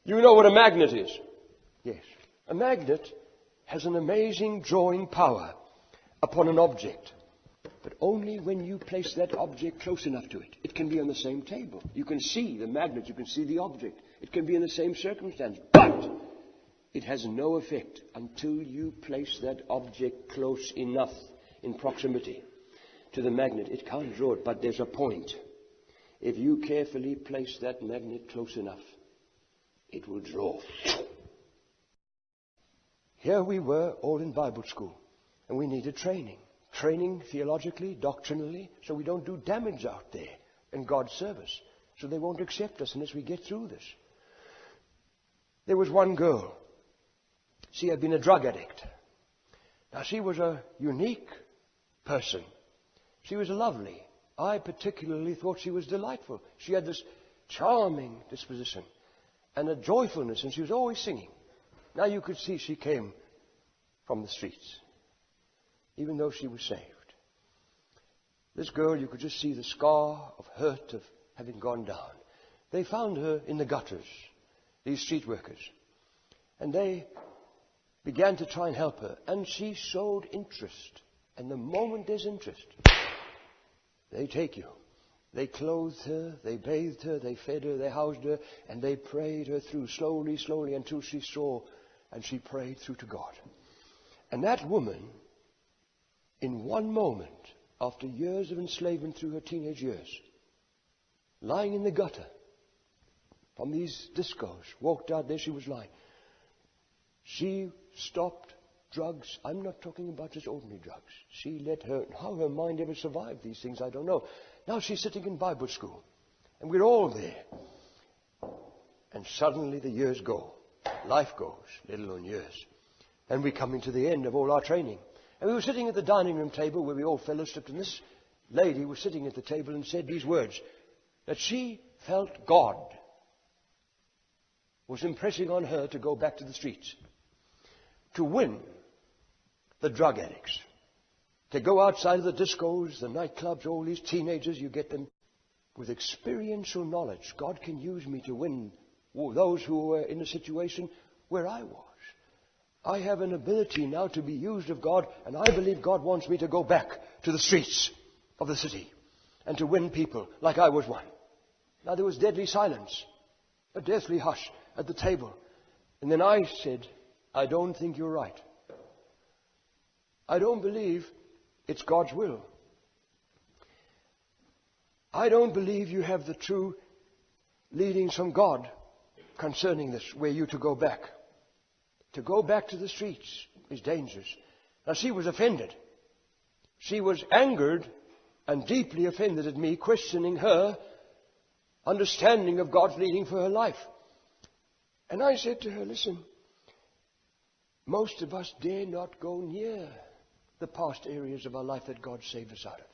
You know what a magnet is? Yes. A magnet has an amazing drawing power upon an object, but only when you place that object close enough to it. It can be on the same table. You can see the magnet, you can see the object. It can be in the same circumstance, but it has no effect until you place that object close enough in proximity to the magnet. It can't draw it, but there's a point. If you carefully place that magnet close enough, it will draw. Here we were, all in Bible school, and we needed training. Training theologically, doctrinally, so we don't do damage out there in God's service. So they won't accept us unless we get through this. There was one girl. She had been a drug addict. Now she was a unique person. She was lovely. I particularly thought she was delightful. She had this charming disposition and a joyfulness, and she was always singing. Now you could see she came from the streets, even though she was saved. This girl, you could just see the scar of hurt of having gone down. They found her in the gutters, these street workers, and they began to try and help her, and she showed interest. And the moment there's interest, they take you. They clothed her, they bathed her, they fed her, they housed her, and they prayed her through slowly, slowly, until she saw and she prayed through to God. And that woman, in one moment, after years of enslavement through her teenage years, lying in the gutter from these discos, walked out, there she was lying. She stopped drugs. I'm not talking about just ordinary drugs. She let her, how her mind ever survived these things, I don't know. Now she's sitting in Bible school, and we're all there. And suddenly the years go. Life goes, let alone years. And we're coming to the end of all our training. And we were sitting at the dining room table where we all fellowshipped, and this lady was sitting at the table and said these words, that she felt God was impressing on her to go back to the streets, to win the drug addicts, to go outside of the discos, the nightclubs, all these teenagers, you get them with experiential knowledge. God can use me to win those who were in a situation where I was. I have an ability now to be used of God, and I believe God wants me to go back to the streets of the city and to win people like I was one. Now there was deadly silence, a deathly hush at the table. And then I said, I don't think you're right. I don't believe it's God's will. I don't believe you have the true leadings from God concerning this, where you to go back. To go back to the streets is dangerous. Now she was offended. She was angered and deeply offended at me questioning her understanding of God's leading for her life. And I said to her, listen, most of us dare not go near the past areas of our life that God saved us out of.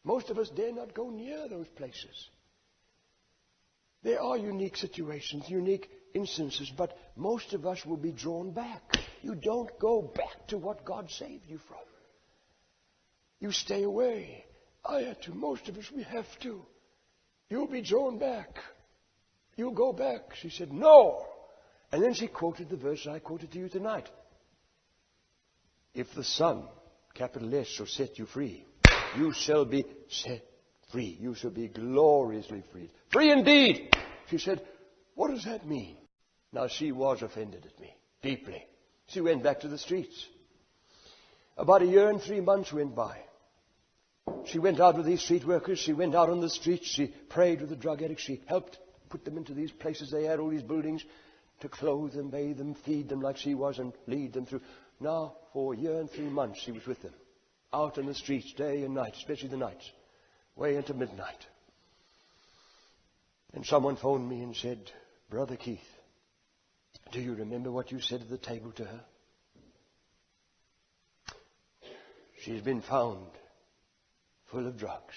Most of us dare not go near those places. There are unique situations, unique instances, but most of us will be drawn back. You don't go back to what God saved you from. You stay away. I had to. Most of us, we have to. You'll be drawn back. You'll go back. She said, no. And then she quoted the verse I quoted to you tonight. If the Son, capital S, shall set you free, you shall be set free. You shall be gloriously freed. Free indeed. She said, what does that mean? Now she was offended at me, deeply. She went back to the streets. About 1 year and 3 months went by. She went out with these street workers. She went out on the streets. She prayed with the drug addicts. She helped put them into these places. They had all these buildings to clothe them, bathe them, feed them like she was, and lead them through. Now, for 1 year and 3 months, she was with them, out in the streets, day and night, especially the nights, way into midnight. And someone phoned me and said, Brother Keith, do you remember what you said at the table to her? She's been found full of drugs,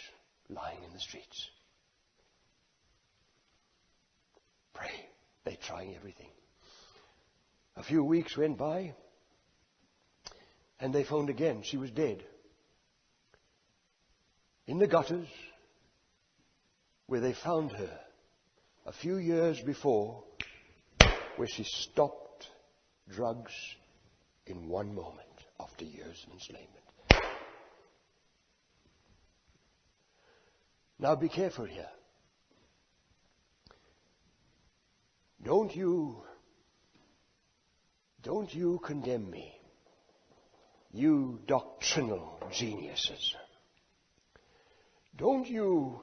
lying in the streets. Pray. They're trying everything. A few weeks went by, and they phoned again. She was dead. In the gutters, where they found her a few years before, where she stopped drugs in one moment after years of enslavement. Now be careful here. Don't you condemn me, you doctrinal geniuses. Don't you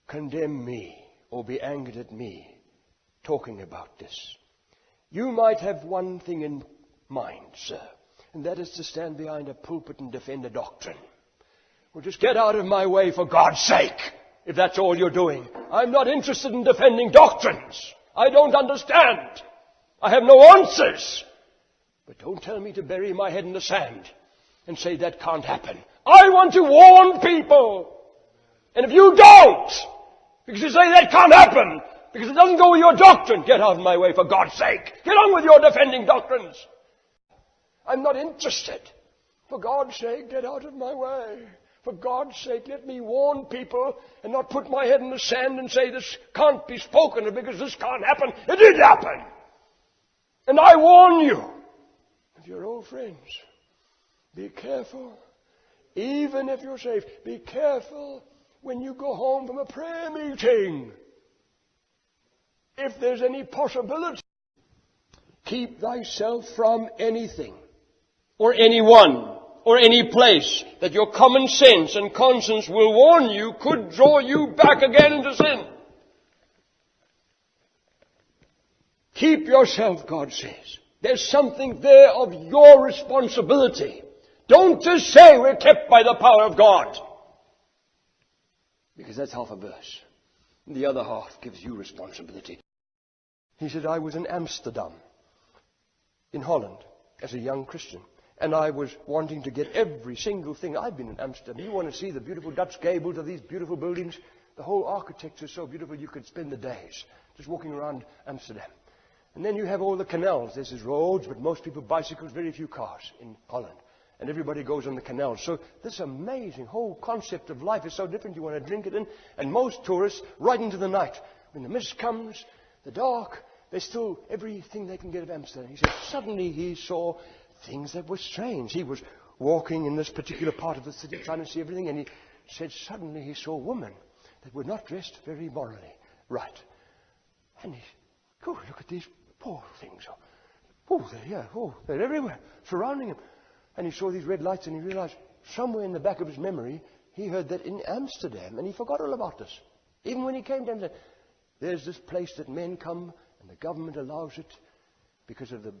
condemn me or be angered at me talking about this. You might have one thing in mind, sir, and that is to stand behind a pulpit and defend a doctrine. Well, just get out of my way for God's sake, if that's all you're doing. I'm not interested in defending doctrines. I don't understand. I have no answers. But don't tell me to bury my head in the sand and say that can't happen. I want to warn people. And if you don't, because you say that can't happen, because it doesn't go with your doctrine, get out of my way for God's sake. Get on with your defending doctrines. I'm not interested. For God's sake, get out of my way. For God's sake, let me warn people and not put my head in the sand and say this can't be spoken of because this can't happen. It did happen. And I warn you, of your old friends, be careful. Even if you're safe, be careful when you go home from a prayer meeting. If there's any possibility, keep thyself from anything or anyone or any place that your common sense and conscience will warn you could draw you back again into sin. Keep yourself, God says. There's something there of your responsibility. Don't just say we're kept by the power of God. Because that's half a verse. And the other half gives you responsibility. He said, I was in Amsterdam, in Holland, as a young Christian. And I was wanting to get every single thing. I've been in Amsterdam. You want to see the beautiful Dutch gables of these beautiful buildings? The whole architecture is so beautiful you could spend the days just walking around Amsterdam. And then you have all the canals. This is roads, but most people bicycles, very few cars in Holland. And everybody goes on the canals. So this amazing whole concept of life is so different. You want to drink it in. And most tourists, right into the night, when the mist comes, the dark, they still everything they can get of Amsterdam. He said suddenly he saw things that were strange. He was walking in this particular part of the city trying to see everything, and he said suddenly he saw women that were not dressed very morally right. And he said, oh, look at these poor things. Oh, they're here. Oh, they're everywhere, surrounding him. And he saw these red lights, and he realized somewhere in the back of his memory, he heard that in Amsterdam, and he forgot all about this. Even when he came to Amsterdam, there's this place that men come, and the government allows it because of the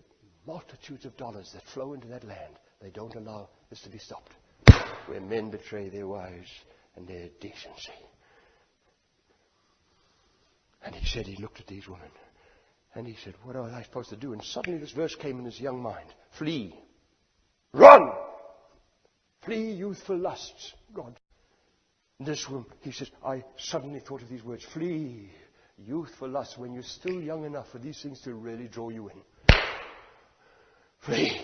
multitudes of dollars that flow into that land. They don't allow this to be stopped. Where men betray their wives and their decency. And he said he looked at these women. And he said, what am I supposed to do? And suddenly this verse came in his young mind. Flee. Run! Flee youthful lusts. God. This woman, he says, I suddenly thought of these words. Flee youthful lusts when you're still young enough for these things to really draw you in. Flee.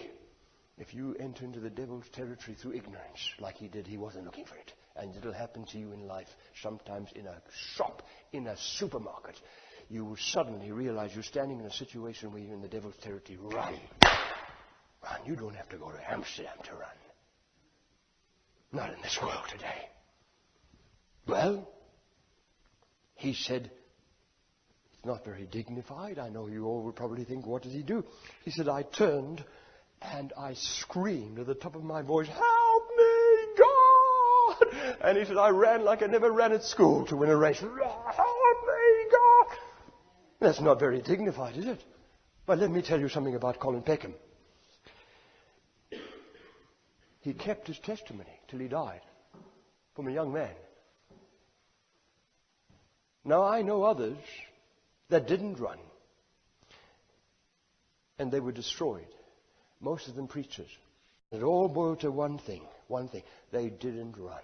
If you enter into the devil's territory through ignorance, like he did, he wasn't looking for it. And it'll happen to you in life, sometimes in a shop, in a supermarket. You will suddenly realize you're standing in a situation where you're in the devil's territory. Run. Run. You don't have to go to Amsterdam to run. Not in this world today. Well, he said, it's not very dignified. I know you all will probably think, what did he do? He said, I turned and I screamed at the top of my voice, help me, God! And he said, I ran like I never ran at school to win a race. Help me, God! That's not very dignified, is it? But let me tell you something about Colin Peckham. He kept his testimony till he died from a young man. Now I know others that didn't run. And they were destroyed. Most of them preachers. It all boiled to one thing. They didn't run.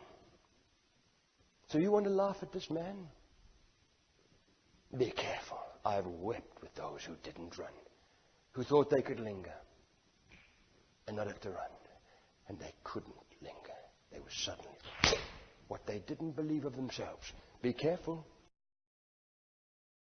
So you want to laugh at this man? Be careful. I've wept with those who didn't run. Who thought they could linger. And not have to run. And they couldn't linger. They were suddenly what they didn't believe of themselves. Be careful.